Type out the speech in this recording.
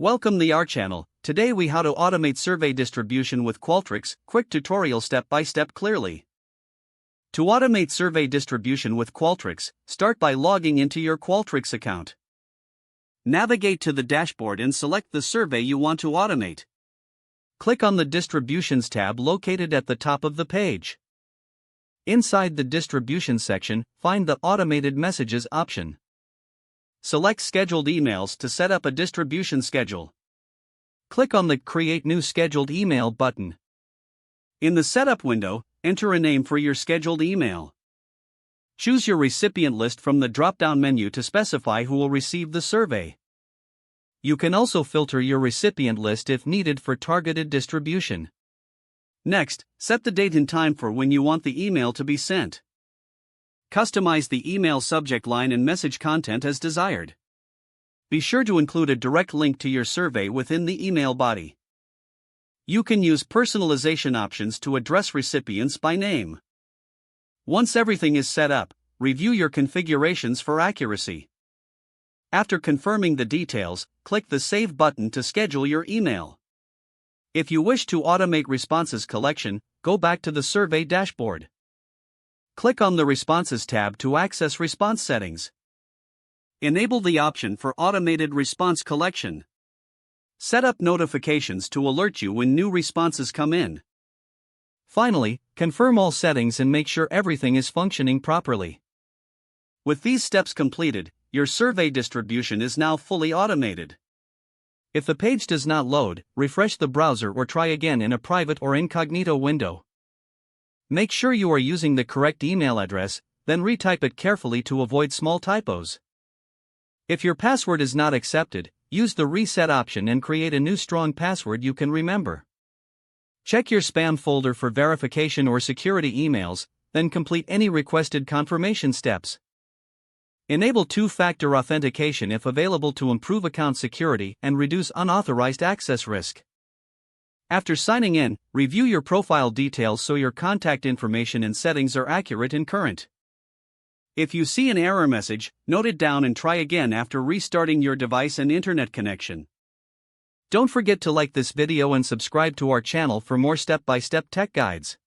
Welcome to our channel. Today we how to automate survey distribution with Qualtrics. Quick tutorial step by step clearly. To automate survey distribution with Qualtrics, start by logging into your Qualtrics account. Navigate to the dashboard and select the survey you want to automate. Click on the Distributions tab located at the top of the page. Inside the Distribution section, find the Automated Messages option. Select Scheduled Emails to set up a distribution schedule. Click on the Create New Scheduled Email button. In the Setup window, enter a name for your scheduled email. Choose your recipient list from the drop-down menu to specify who will receive the survey. You can also filter your recipient list if needed for targeted distribution. Next, set the date and time for when you want the email to be sent. Customize the email subject line and message content as desired. Be sure to include a direct link to your survey within the email body. You can use personalization options to address recipients by name. Once everything is set up, review your configurations for accuracy. After confirming the details, click the Save button to schedule your email. If you wish to automate responses collection, go back to the survey dashboard. Click on the Responses tab to access response settings. Enable the option for automated response collection. Set up notifications to alert you when new responses come in. Finally, confirm all settings and make sure everything is functioning properly. With these steps completed, your survey distribution is now fully automated. If the page does not load, refresh the browser or try again in a private or incognito window. Make sure you are using the correct email address, then retype it carefully to avoid small typos. If your password is not accepted, use the reset option and create a new strong password you can remember. Check your spam folder for verification or security emails, then complete any requested confirmation steps. Enable two-factor authentication if available to improve account security and reduce unauthorized access risk. After signing in, review your profile details so your contact information and settings are accurate and current. If you see an error message, note it down and try again after restarting your device and internet connection. Don't forget to like this video and subscribe to our channel for more step-by-step tech guides.